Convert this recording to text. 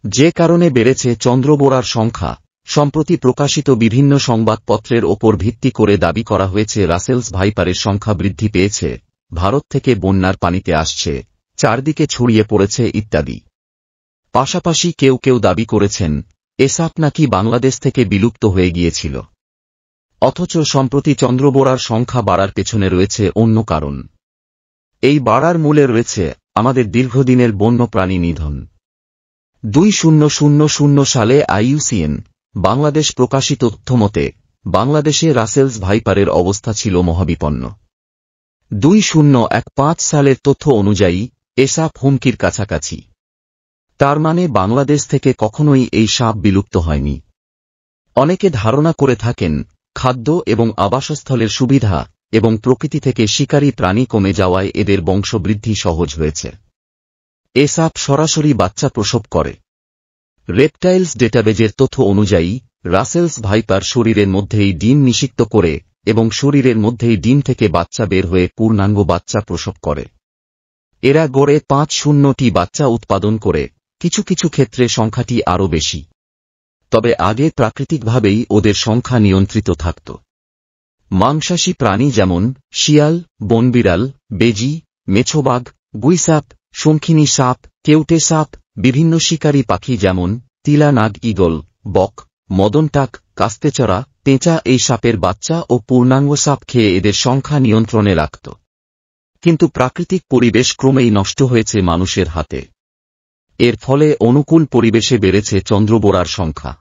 যে কারণে বেড়েছে চন্দ্রবোড়ার সংখ্যা। সম্প্রতি প্রকাশিত বিভিন্ন সংবাদপত্রের ওপর ভিত্তি করে দাবি করা হয়েছে রাসেলস ভাইপারের সংখ্যা বৃদ্ধি পেয়েছে, ভারত থেকে বন্যার পানিতে আসছে, চারদিকে ছড়িয়ে পড়েছে ইত্যাদি। পাশাপাশি কেউ কেউ দাবি করেছেন এ সাপ নাকি বাংলাদেশ থেকে বিলুপ্ত হয়ে গিয়েছিল। অথচ সম্প্রতি চন্দ্রবোড়ার সংখ্যা বাড়ার পেছনে রয়েছে অন্য কারণ। এই বাড়ার মূলে রয়েছে আমাদের দীর্ঘদিনের বন্যপ্রাণী নিধন। 2000 সালে IUCN বাংলাদেশ প্রকাশিত তথ্যমতে বাংলাদেশে রাসেলস ভাইপারের অবস্থা ছিল মহাবিপন্ন। 2015 সালের তথ্য অনুযায়ী এ সাপ হুমকির কাছাকাছি। তার মানে বাংলাদেশ থেকে কখনোই এই সাপ বিলুপ্ত হয়নি। অনেকে ধারণা করে থাকেন খাদ্য এবং আবাসস্থলের সুবিধা এবং প্রকৃতি থেকে শিকারী প্রাণী কমে যাওয়ায় এদের বংশবৃদ্ধি সহজ হয়েছে। এ সাপ সরাসরি বাচ্চা প্রসব করে। রেপটাইলস ডেটাবেজের তথ্য অনুযায়ী রাসেলস ভাইপার শরীরের মধ্যেই ডিম নিষিক্ত করে এবং শরীরের মধ্যেই ডিম থেকে বাচ্চা বের হয়ে পূর্ণাঙ্গ বাচ্চা প্রসব করে। এরা গড়ে 5-0টি বাচ্চা উৎপাদন করে, কিছু কিছু ক্ষেত্রে সংখ্যাটি আরও বেশি। তবে আগে প্রাকৃতিকভাবেই ওদের সংখ্যা নিয়ন্ত্রিত থাকত। মাংসাশী প্রাণী যেমন শিয়াল, বনবিড়াল, বেজি, মেছোবাঘ, গুইসাপ, শঙ্খিনী সাপ, কেউটে সাপ, বিভিন্ন শিকারী পাখি যেমন তিলা, নাগ, ঈগল, বক, মদনটাক, কাস্তেচড়া, পেঁচা এই সাপের বাচ্চা ও পূর্ণাঙ্গ সাপ খেয়ে এদের সংখ্যা নিয়ন্ত্রণে রাখত। কিন্তু প্রাকৃতিক পরিবেশ ক্রমেই নষ্ট হয়েছে মানুষের হাতে। এর ফলে অনুকূল পরিবেশে বেড়েছে চন্দ্রবোড়ার সংখ্যা।